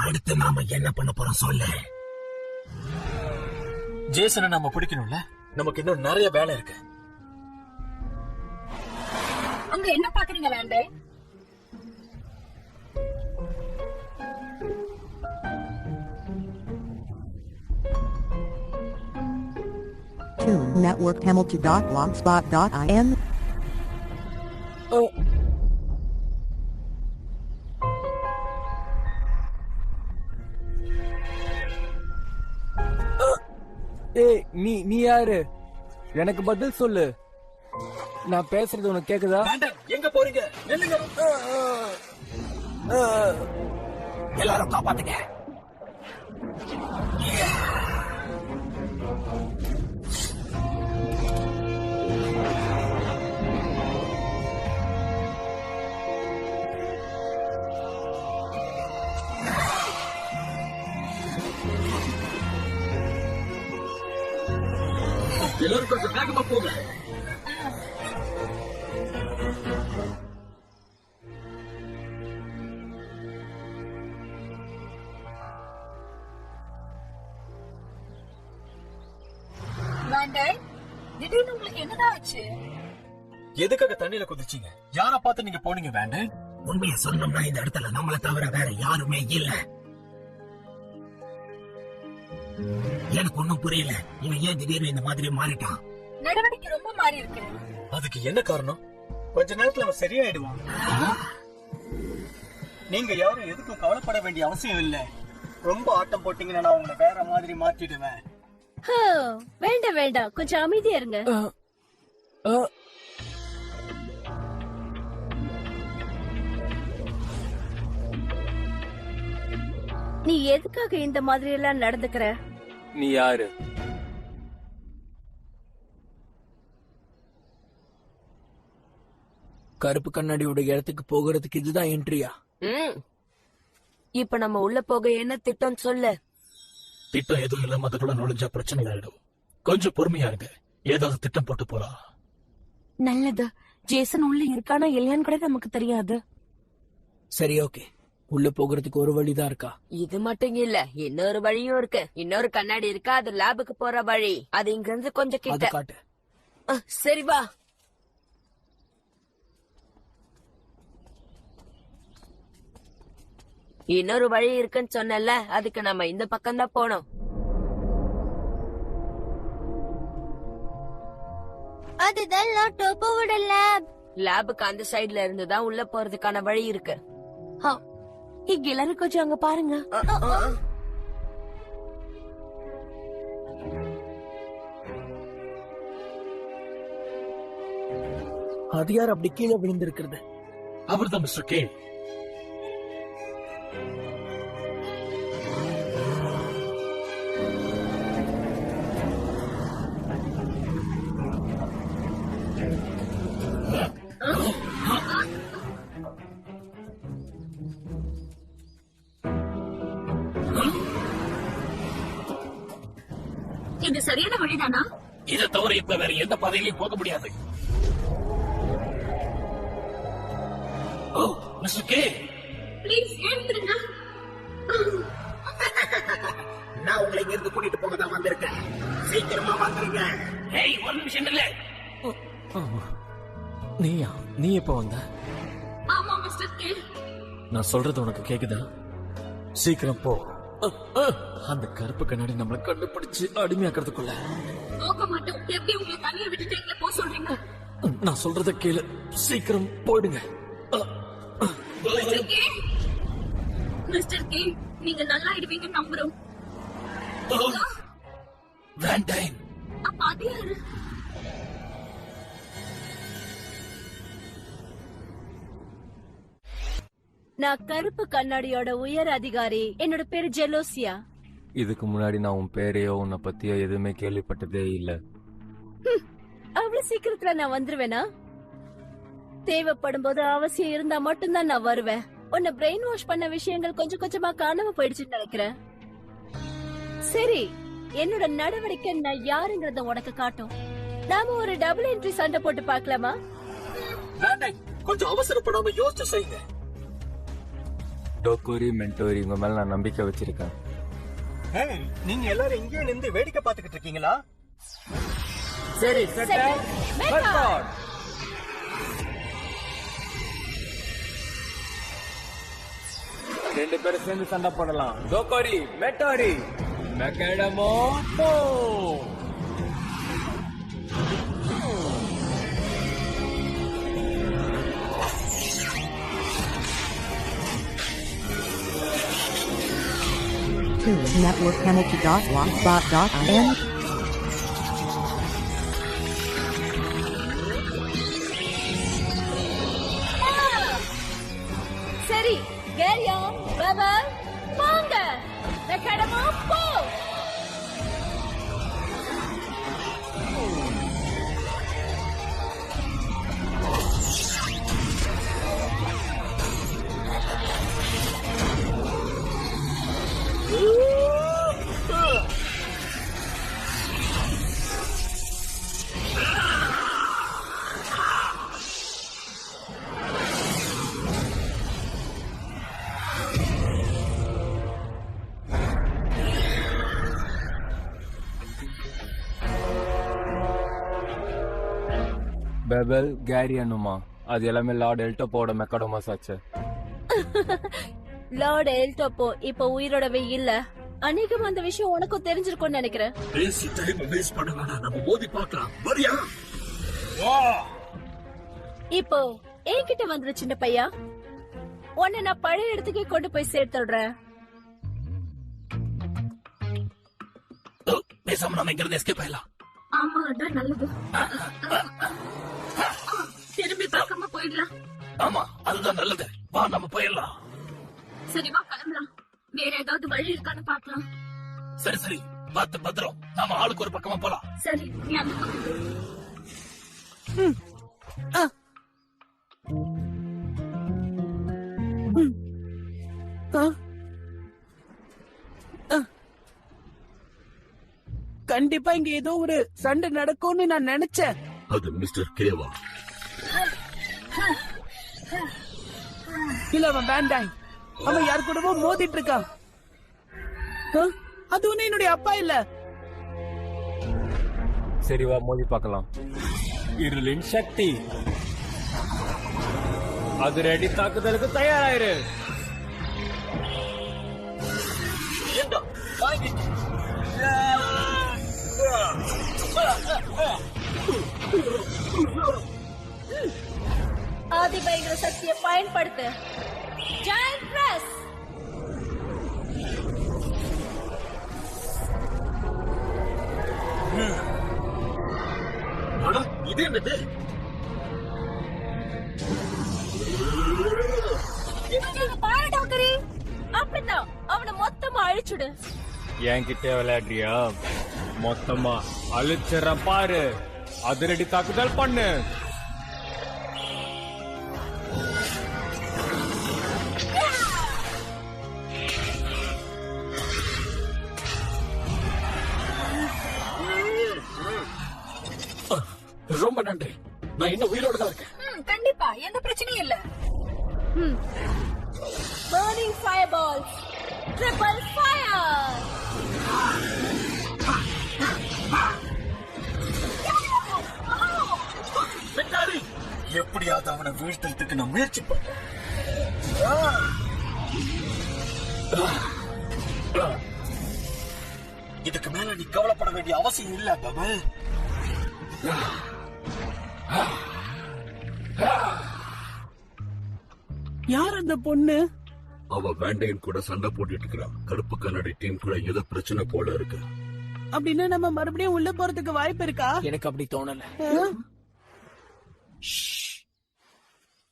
அடுத்து நாம என்ன பண்ண போறோம் சொல்லு. ஜேசனை நாம பிடிக்கணும்ல, நமக்கு இன்னும் நிறைய வேலை இருக்கு. அங்க என்ன பாக்குறீங்க வேண்டே? Network Hamilton.blogspot.in. ஏய், நீ யாரு? எனக்கு பதில் சொல்லு. நான் பேசுறது உனக்கு கேக்குதா? எங்க போறீங்க? நில்லுங்க. எல்லாரும் காப்பாத்துங்க. எல்லாரும் கொஞ்சம் வேகமா போங்க. வேண்டே, திடீர்னு உங்களுக்கு என்னதான் ஆச்சு? எதுக்காக தண்ணியில குதிச்சீங்க? யார பார்த்து நீங்க போனீங்க வேண்டே? உண்மையை சொன்னோம்னா இந்த இடத்துல நம்மளை தவிர வேற யாருமே இல்ல. எனக்கு ஒண்ணும் புரியல, இவன் ஏன் திடீர்னு இந்த மாதிரி மாறிட்டான்? நடவடிக்கை ரொம்ப மாறி இருக்கு. அதுக்கு என்ன காரணம்? கொஞ்ச நேரத்துல அவன் சரியாயிடுவான். நீங்க யாரும் எதுக்கும் கவலைப்பட வேண்டிய அவசியம் இல்ல. ரொம்ப ஆட்டம் போட்டீங்கன்னா நான் உங்களை வேற மாதிரி மாத்திடுவேன். வேண்டாம் வேண்டாம், கொஞ்சம் அமைதியா இருங்க. நீ எதுக்காக இந்த மாதிரி எல்லாம் நடந்துக்கிற? நீ யாரு? கருப்பு கண்ணாடியோட இடத்துக்கு போகிறதுக்கு இதுதான் என்ட்ரியா? இப்ப நம்ம உள்ள போக என்ன திட்டம் சொல்லு. திட்டம் எதுவும் இல்லாம அதுக்குள்ள நுழைஞ்சா பிரச்சனை ஆயிடும். கொஞ்சம் பொறுமையா இருங்க, ஏதாவது திட்டம் போட்டு போலாம். நல்லது. ஜேசன் உள்ள இருக்கானா இல்லையான்னு கூட நமக்கு தெரியாது. சரி, ஓகே. உள்ள போகிறதுக்கு ஒரு வழிதான் இருக்கா? இது மட்டும் இல்ல, இன்னொரு வழியும் இருக்கு. இன்னொரு கண்ணாடி இருக்கா, அது லேபுக்கு போற வழி. அது இங்க இருந்து கொஞ்சம் அது கிட்ட. காட்டு. சரி வா. இன்னொரு வழி இருக்குன்னு சொன்னல, அதுக்கு நம்ம இந்த பக்கம் தான் போனோம். அதுதான் டோப்போவோட லேப். லேபுக்கு அந்த சைடுல இருந்து தான் உள்ள போறதுக்கான வழி இருக்கு. இங்க எல்லாரும் கொஞ்சம் அங்க பாருங்க. அது யார் அப்படி கீழே விழுந்திருக்கிறது? அவர்தான் மிஸ்டர் கே. இது சரியான வழிதானா? இதை தவிர இப்ப வேற எந்த பாதையிலையும் போக முடியாது. ஓ, மிஸ்டர் கே, ப்ளீஸ் எழுந்துருங்க. நான் உங்களை இங்க இருந்து கூட்டிட்டு போக தான் வந்திருக்கேன். சீக்கிரமா வந்துருங்க. ஏய், ஒரு நிமிஷம் இல்ல. நீ எப்ப வந்த? ஆமா மிஸ்டர் கே. நான் சொல்றது உனக்கு கேக்குதா? சீக்கிரம் போ. அந்த கருப்பு கண்ணாடி நம்மளை கண்டுபிடிச்சு அடிமையாக்கிறதுக்குள்ள போக மாட்டோம். எப்படி உங்களை தனியா விட்டுட்டு எங்களை போக சொல்றீங்க? நான் சொல்றத கேளு, சீக்கிரம் போயிடுங்க. மிஸ்டர் கே, நீங்க நல்லா ஆயிடுவீங்க நம்புறோம். வேண்டாம். அப்ப அது யாரு? நான் கருப்பு கண்ணாடியோட உயர் அதிகாரி. என்னோட பேரு ஜெலோசியா. இதுக்கு முன்னாடி நான் உன் பேரையோ உன்னை பத்தியோ எதுவுமே கேள்விப்பட்டதே இல்ல. அவ்வளவு சீக்கிரத்துல நான் வந்துருவேனா? தேவைப்படும் போது அவசியம் இருந்தா மட்டும்தான் நான் வருவேன். உன்னை பிரெயின் வாஷ் பண்ண விஷயங்கள் கொஞ்சம் கொஞ்சமா காணாம போயிடுச்சுன்னு நினைக்கிறேன். சரி, என்னோட நடவடிக்கை நான் யாருங்கறத உனக்கு காட்டும். நாம ஒரு டபுள் என்ட்ரி சண்டை போட்டு பார்க்கலாமா? கொஞ்சம் அவசரப்படாம யோசிச்சு செய்யுங்க. டோக்கோரி மென்டோரி உங்க மேல நான் நம்பிக்கை வச்சிருக்கேன். நீங்க எல்லாரும் இங்கே நின்று வேடிக்கை பார்த்துக்கிட்டு இருக்கீங்களா? சரி ரெண்டு பேரும் சேர்ந்து சண்டை போடலாம். டோக்கோரி மெட்டோரி மெக்கடமோ போ. networkenergy.blogspot.in. சரி கேரியா பாபா போங்க மெக்கடமோ போ. பெபல் கேரி அனுமா அது எல்லாமே லார்ட் எல்டோப்போட மெக்கடோமஸ் ஆச்சு. லார்ட் எல்டோப்போ இப்ப உயிரோடவே இல்ல. அநேகம் அந்த விஷயம் உனக்கும் தெரிஞ்சிருக்கும்னு நினைக்கிறேன். பேசி டைம் வேஸ்ட் பண்ண வேணாம், நம்ம மோதி பார்க்கலாம். வரியா? இப்போ என்கிட்ட வந்துரு சின்ன பையா, உன்னை நான் பழைய இடத்துக்கே கொண்டு போய் சேர்த்துடுறேன். பேசாம நம்ம இங்க இருந்து எஸ்கேப் ஆயிடலாம். ஆமா அதான் நல்லது. திரும்பி பார்க்காம போயிடலாம். ஆமா அதுதான் நல்லது. வா நம்ம போயிடலாம். சரி வா கிளம்பலாம். வேற ஏதாவது வழி இருக்கான்னு பார்க்கலாம். சரி சரி பார்த்து பத்திரம். நாம ஆளுக்கு ஒரு பக்கமா போலாம். சரி நீ அந்த பக்கம் போ. கண்டிப்பா இங்க ஏதோ ஒரு சண்டை நடக்கும்னு நான் நினைச்சேன். அது மிஸ்டர் கேவா. இல்ல அவன் வேண்டாம், அவன் யார் கூடவோ மோதிட்டு இருக்கான். அது ஒண்ணு என்னுடைய அப்பா இல்ல. சரி வா மோதி பார்க்கலாம். இருளின் சக்தி அதிரடி தாக்குதலுக்கு தயாராயிரு. ஆதிபயங்கர சக்தியை பயன்படுத்து. Joint press. இது என்னது? அப்படித்தான் அவனை மொத்தமா அழிச்சுடு. என்கிட்ட விளையாடுறியா? மொத்தமா அழிச்சிட பாரு. அதிரடி தாக்குதல் பண்ணு. ரொம்ப நன்றி. நான் இன்னும் உயிரோட தான் இருக்கேன். கண்டிப்பா எந்த பிரச்சனையும் இல்ல. Burning fireballs. Triple fire. எப்படியாவது அவனை வீழ்த்துறதுக்கு நான் முயற்சி பண்ணேன். இதுக்கு மேல நீ கவலைப்பட வேண்டிய அவசியம் இல்ல பாபா. யார் அந்த பொண்ணு? அவ வேண்டையன் கூட சண்டை போட்டுட்டு இருக்கிறான். கருப்பு கண்ணாடி டீம் கூட ஏதோ பிரச்சனை போல இருக்கு. அப்படின்னா நம்ம மறுபடியும் உள்ள போறதுக்கு வாய்ப்பு இருக்கா? எனக்கு அப்படி தோணல.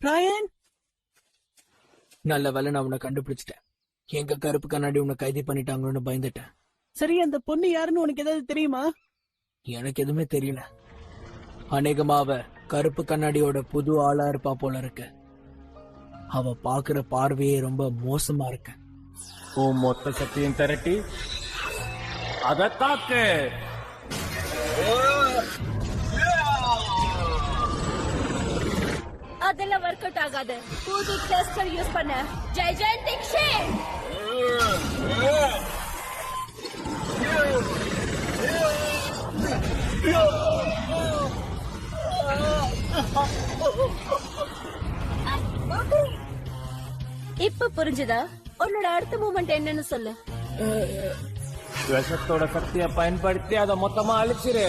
பிரையன், நல்ல வேலை நான் உன்னை கண்டுபிடிச்சிட்டேன். எங்க கருப்பு கண்ணாடி உன்னை கைது பண்ணிட்டாங்களோன்னு பயந்துட்டேன். சரி அந்த பொண்ணு யாருன்னு உனக்கு ஏதாவது தெரியுமா? எனக்கு எதுவுமே தெரியல. அநேகமா அவ கருப்பு கண்ணாடியோட புது ஆளா இருப்பா போல இருக்கு. அவ பாக்குற பார்வையே ரொம்ப மோசமா இருக்கு. உன் மொத்த சக்தியும் திரட்டி அதை தாக்கு. அதெல்லாம் ஒர்க் அவுட் ஆகாது. புது கிளஸ்டர் யூஸ் பண்ண. ஜெயந்திக் ரிஷி இப்ப புரிஞ்சுதா? உன்னோட அடுத்த மூமெண்ட் என்னன்னு சொல்லு. விஷத்தோட சக்தியை பயன்படுத்தி அதை மொத்தமா அழிச்சிரு.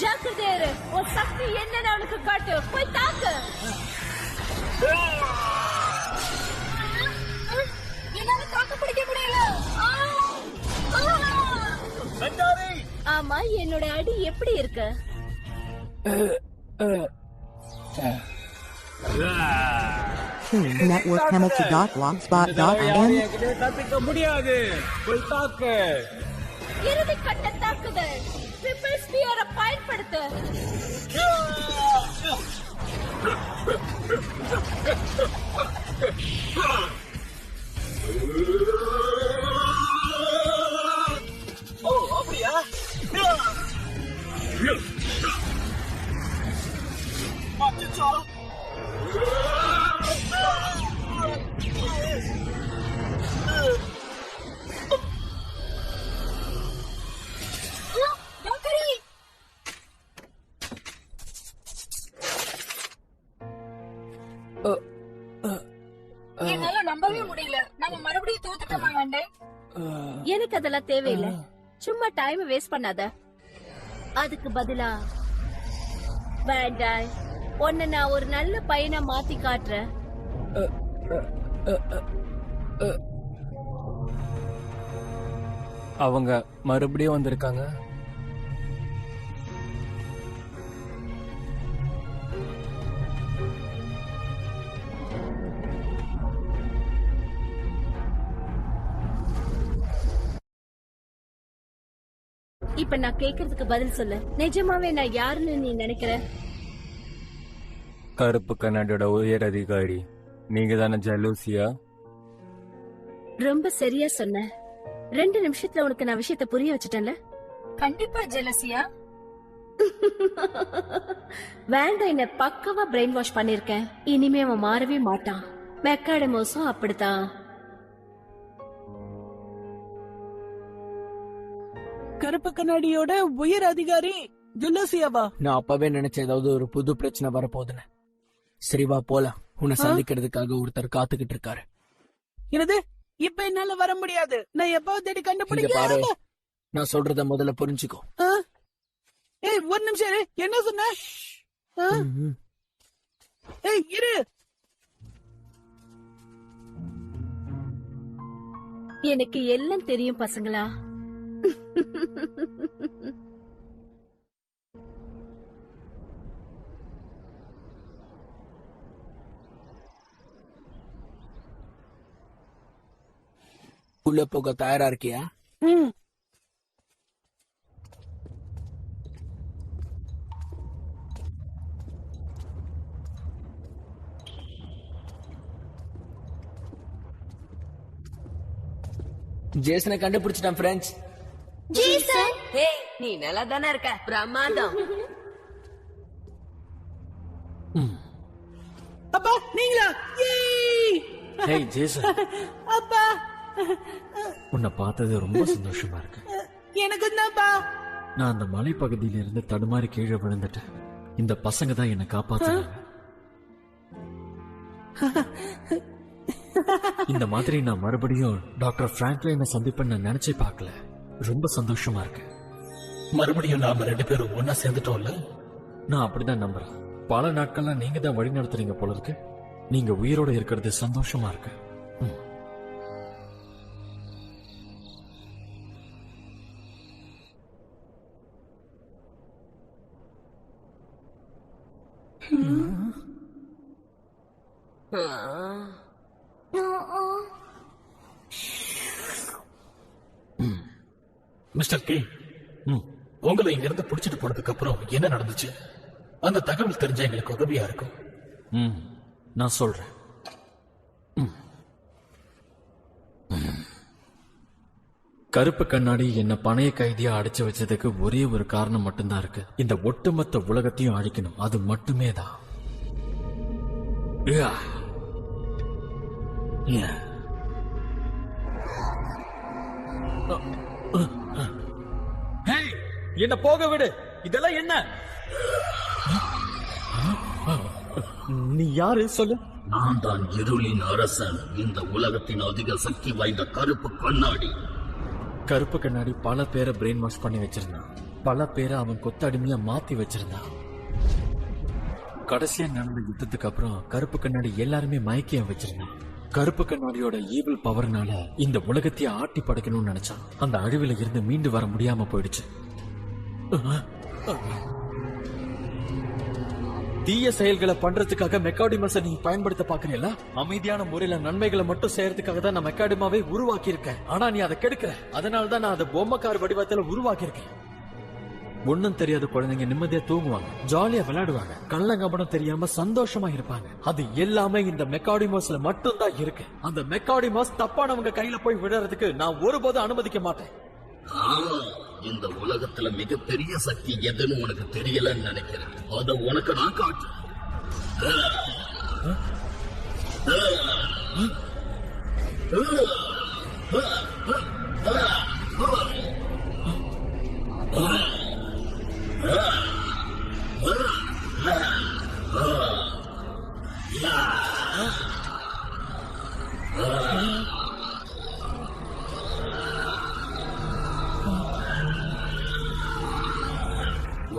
ஜாக்கிரதையா இரு. உன் சக்தி என்னன்னு அவனுக்கு காட்டு. போய் தாக்கு. என்னால தாக்கு பிடிக்க முடியல. ஆமா, என்னோட அடி எப்படி இருக்கு? networkpenalty.blogspot.in தப்பிக்க முடியாது. போய் தாக்கு. இறுதி கட்ட தாக்குதல். ட்ரிபிள் ஸ்பியரை பயன்படுத்து. என்னால நம்பவே முடியல. நம்ம மறுபடியும் தோத்துட்டோமா வேண்டே? எனக்கு அதெல்லாம் தேவையில்லை. சும்மா டைம் வேஸ்ட் பண்ணாத. அதுக்கு பதிலா வேண்டாய், உன்னை நான் ஒரு நல்ல பையனா மாத்தி காட்டுறேன். அவங்க மறுபடியும் வந்திருக்காங்க. இப்ப நான் கேக்குறதுக்கு பதில் சொல்லு. நிஜமாவே நான் யாருன்னு நீ நினைக்கிற? கருப்பு கண்ணாடியோட உயர் அதிகாரி நீங்க தானே ஜலூசியா? ரொம்ப சரியா சொன்ன. 2 நிமிஷத்துல உனக்கு நான் விஷயத்த புரிய வச்சுட்டேன்ல. கண்டிப்பா ஜெலசியா. வேண்டாம், என்ன பக்காவா பிரெயின் வாஷ் பண்ணிருக்கேன். இனிமே அவன் மாறவே மாட்டான். மெக்காடமோஸும் அப்படித்தான். கருப்பு கண்ணாடியோட உயர் அதிகாரி ஜுலசியாவா? நான் அப்பவே நினைச்சேன் ஏதாவது ஒரு புது பிரச்சனை வரப்போகுதுன்னு. சரிவா போலாம், உன்னை சந்திக்கிறதுக்காக ஒருத்தர் காத்துக்கிட்டு இருக்காரு. என்னது? இப்ப என்னால வர முடியாது. நான் எப்பாவது தேடி இங்க பாரு, கண்டுபிடிக்க. நான் சொல்றத முதல்ல புரிஞ்சுக்கோ. ஏய், ஒரு நிமிஷம் இரு. என்ன சொன்ன? ஏய், இரு. எனக்கு எல்லாம் தெரியும் பசங்களா. உள்ள போக தயாரா இருக்கியா? ஜேசனை கண்டுபிடிச்சிட்டான் ஃப்ரெண்ட்ஸ். ஹேய், நீ நல்லா தானே இருக்க? பிரமாதம். அப்பா, நீங்களா? ஏய்! ஹேய் ஜேசன், அப்பா, உன்னை பார்த்தது ரொம்ப சந்தோஷமா இருக்கு. எனக்கு தான்ப்பா. நான் அந்த மலைப்பகுதியில இருந்து தடுமாறி கீழே விழுந்துட்டேன். இந்த பசங்க தான் என்னை காப்பாத்துறாங்க. இந்த மாதிரி நான் மறுபடியும் டாக்டர் பிராங்க்லினை சந்திப்பேன்னு நான் நினைச்சே பார்க்கல. ரொம்ப சந்தோஷமா இருக்கு. மறுபடியும் நாம 2 பேரும் ஒன்னா சேர்ந்துட்டோம்ல. நான் அப்படிதான் நம்புறேன். பல நாட்களா நீங்க தான் வழி நடத்துறீங்க போல இருக்கு. நீங்க உயிரோட இருக்கிறது சந்தோஷமா இருக்கு. மிஸ்டர் கே, உங்களை இங்க இருந்து புடிச்சிட்டு போனதுக்கு அப்புறம் என்ன நடந்துச்சு? அந்த தகவல் தெரிஞ்சா எங்களுக்கு உதவியா இருக்கும். நான் சொல்றேன். கருப்பு கண்ணாடி என்ன பணைய கைதியா அடைச்சு வச்சதுக்கு ஒரே ஒரு காரணம் மட்டும்தான் இருக்கு. இந்த ஒட்டுமொத்த உலகத்தையும் அழிக்கணும். அது மட்டுமே தான். என்ன போக விடு. இதெல்லாம் என்ன? நீ யாரு சொல்லு? நான் தான் இருளின் அரசன், இந்த உலகத்தின் அதிக சக்தி வாய்ந்த கருப்பு கண்ணாடி. கருப்பு கண்ணாடி பல பேரை பிரெயின் வாஷ் பண்ணி வச்சிருந்தான். பல பேரை அவன் கொத்தடிமையா மாத்தி வச்சிருந்தான். கடைசியா நடந்த யுத்தத்துக்கு அப்புறம் கருப்பு கண்ணாடி எல்லாருமே மயக்கியம் வச்சிருந்தான். கருப்பு கண்ணாடியோட ஈவில் பவர்னால இந்த உலகத்தையே ஆட்டி படைக்கணும்னு நினைச்சான். அந்த அழிவுல இருந்து மீண்டு வர முடியாம போயிடுச்சு. தீய செயல்களை பண்றதுக்காக மெக்காடிமஸை நீ பயன்படுத்த பாக்குறீல்ல? அமைதியான முறையில நன்மைகளை மட்டும் செய்யறதுக்காக தான் நான் மெக்காடிமாவே உருவாக்கி இருக்கேன். ஆனா நீ அதை கெடுக்கிற. அதனாலதான் நான் அதை பொம்மைக்கார் வடிவத்துல உருவாக்கி இருக்கேன். ஒண்ணும் தெரியாத குழந்தைங்க நிம்மதியா தூங்குவாங்க, ஜாலியா விளையாடுவாங்க, கள்ளங்கபடம் தெரியாம சந்தோஷமா இருப்பாங்க. அது எல்லாமே இந்த மெக்காடிமஸ்ல மட்டும் தான் இருக்கு. அந்த மெக்காடிமஸ் தப்பானவங்க கையில போய் விடுறதுக்கு நான் ஒருபோதும் அனுமதிக்க மாட்டேன். இந்த உலகத்துல மிகப்பெரிய சக்தி எதுன்னு உனக்கு தெரியலன்னு நினைக்கிறேன். அத உனக்கு நான் காட்டுறேன்.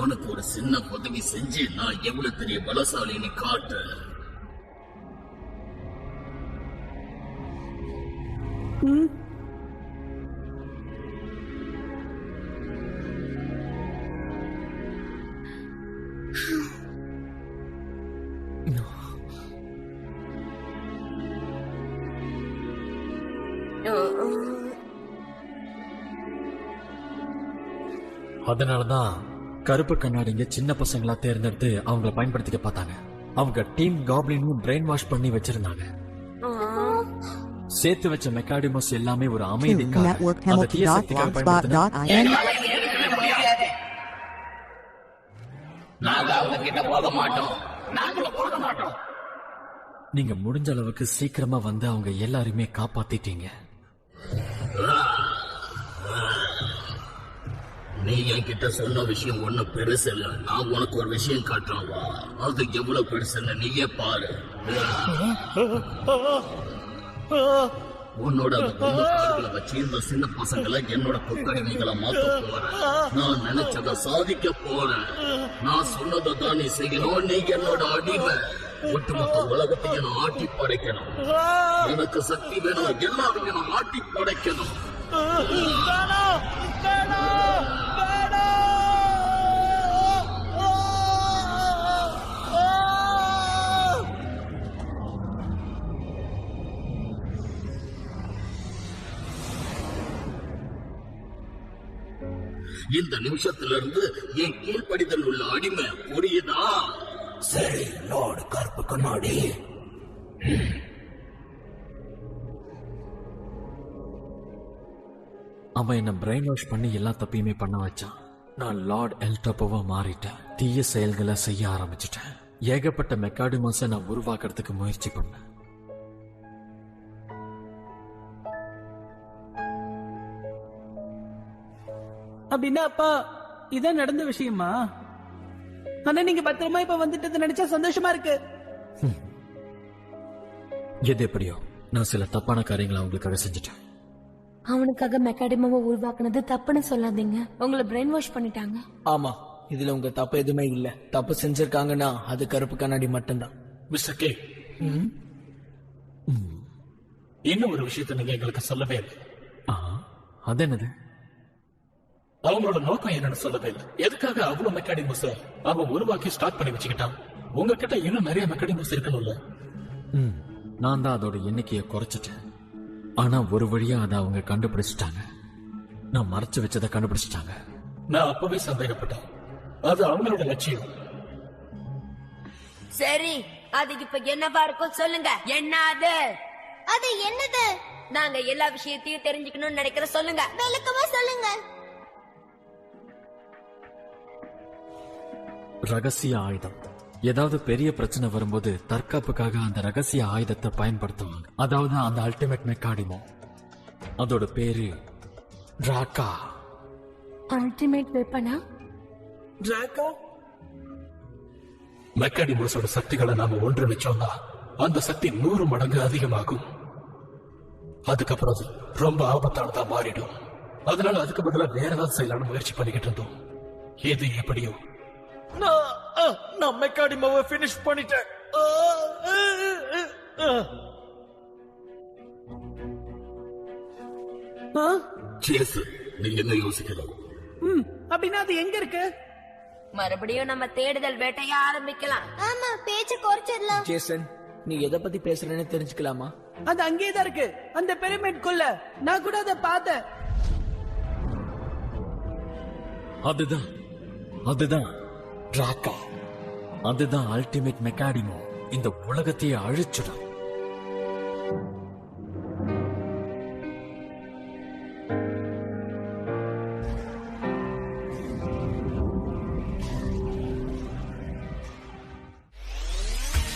உனக்கு ஒரு சின்ன உதவி செஞ்சு நான் எவ்வளவு பெரிய பலசாலின்னு காட்டு. அதனாலதான் கருப்பு கண்ணாடிங்க சின்ன பசங்களா தேர்ந்தெடுத்து அவங்கள பயன்படுத்திக்க பார்த்தாங்க. அவங்க டீம் காப்ளினையும் பிரெயின் வாஷ் பண்ணி வச்சிருந்தாங்க. சேர்த்து வச்ச மெக்காடிமஸ் எல்லாமே ஒரு அமைதிக்காக, அந்த தீய சக்திக்காக பயன்படுத்தின. நீங்க முடிஞ்ச அளவுக்கு சீக்கிரமா வந்து அவங்க எல்லாருமே காப்பாத்திட்டீங்க. நீ என்கிட்ட சொன்ன விஷயம் ஒண்ணு பெருசு இல்ல. நான் உனக்கு ஒரு விஷயம் காட்டுறேன். அது எவ்வளவு பெருசுன்னு நீயே பாரு. உன்னோட வச்சு இந்த சின்ன பசங்களை என்னோட கொத்தடிமைகளை மாத்த போறேன். நான் நினைச்சதை சாதிக்க போறேன். நான் சொன்னதை தான் நீ செய்யணும். நீ என்னோட அடிமை. ஒட்டுமொத்த உலகத்தையும் நான் ஆட்டி படைக்கணும். எனக்கு சக்தி வேணும். எல்லாரையும் நான் ஆட்டி படைக்கணும். இந்த நிமிஷத்திலிருந்து என் கீழ்ப்படிதல் உள்ள அடிமை, புரியுதா? சரி லார்ட் கருப்பு கண்ணாடி. அவன் என்ன பிரெயின் வாஷ் பண்ணி எல்லா தப்பையுமே பண்ண வச்சான். நான் லார்ட் எல்டப்போவா மாறிட்டேன். தீய செயல்களை செய்ய ஆரம்பிச்சிட்டேன். ஏகப்பட்ட மெக்காடிமஸை நான் உருவாக்குறதுக்கு முயற்சி பண்ணேன். அப்படின்னா அப்பா இதான் நடந்த விஷயமா? ஆனா நீங்க பத்திரமா இப்ப வந்துட்டு நினைச்சா சந்தோஷமா இருக்கு. எது எப்படியோ நான் சில தப்பான காரியங்களை அவங்களுக்காக செஞ்சுட்டேன். அவனுக்காக மெக்காடிமாவை உருவாக்குனது தப்புன்னு சொல்லாதீங்க. உங்களை பிரெயின் வாஷ் பண்ணிட்டாங்க. ஆமா, இதுல உங்க தப்பு எதுவுமே இல்ல. தப்பு செஞ்சிருக்காங்கன்னா அது கருப்பு கண்ணாடி மட்டும்தான். மிஸ்டர் கே, இன்னும் ஒரு விஷயத்தை நீங்க எங்களுக்கு சொல்லவே இல்லை. அது என்னது? அவங்களோட நோக்கம் என்னன்னு சொல்லவே இல்லை. எதுக்காக அவ்வளவு மெக்காடிமஸ் அவன் உருவாக்கி ஸ்டார்ட் பண்ணி வச்சுக்கிட்டான்? உங்ககிட்ட இன்னும் நிறைய மெக்காடிமஸ் இருக்கணும்ல. நான் தான் அதோட எண்ணிக்கையை குறைச்சிட்டேன். ஆனா ஒரு வழியா அதை அவங்க கண்டுபிடிச்சிட்டாங்க. நான் மறைச்சு வச்சதை கண்டுபிடிச்சிட்டாங்க. நான் அப்பவே சந்தேகப்பட்டேன். அது அவங்களோட லட்சியம். சரி, அதுக்கு இப்ப என்னவா இருக்கும் சொல்லுங்க. என்ன அது? அது என்னது? நாங்க எல்லா விஷயத்தையும் தெரிஞ்சுக்கணும்னு நினைக்கிற சொல்லுங்க, விளக்கமா சொல்லுங்க. ரகசிய ஆயுதம். ஏதாவது பெரிய பிரச்சனை வரும்போது தற்காப்புக்காக அந்த ரகசிய ஆயுதத்தை பயன்படுத்துவாங்க. அதாவது அந்த அல்டிமேட் மெக்காடிமோ. அதோட பேரு டிராக்கா. அல்டிமேட் வெப்பனா? டிராக்கா? மெக்கானிமஸோட சக்திகளை நாம ஒன்றிணைச்சோம்னா அந்த சக்தி 100 மடங்கு அதிகமாகும். அதுக்கப்புறம் அது ரொம்ப ஆபத்தானதா மாறிடும். அதனால அதுக்கு பதிலா வேற ஏதாவது செய்யலாம்னு முயற்சி பண்ணிக்கிட்டு இருந்தோம். எது எப்படியோ நான் மெக்காடிமோவை ஃபினிஷ் பண்ணிட்டேன். ஜேசன், நீ என்ன யோசிக்கலாம்? அப்படின்னா அது எங்க இருக்கு? மறுபடியும் நம்ம தேடுதல் வேட்டைய ஆரம்பிக்கலாம். ஆமா, பேச்சு குறைச்சிடலாம். ஜேசன், நீ எதை பத்தி பேசுறேன்னு தெரிஞ்சுக்கலாமா? அது அங்கேதான் இருக்கு, அந்த பிரமிட் குள்ள. நான் கூட அதை பார்த்தேன். அதுதான் டிராக்கா. அதுதான் அல்டிமேட் மெக்காடிமோ. இந்த உலகத்தையே அழிச்சிடும்.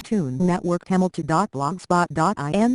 Tune Network Hamilton.blogspot.in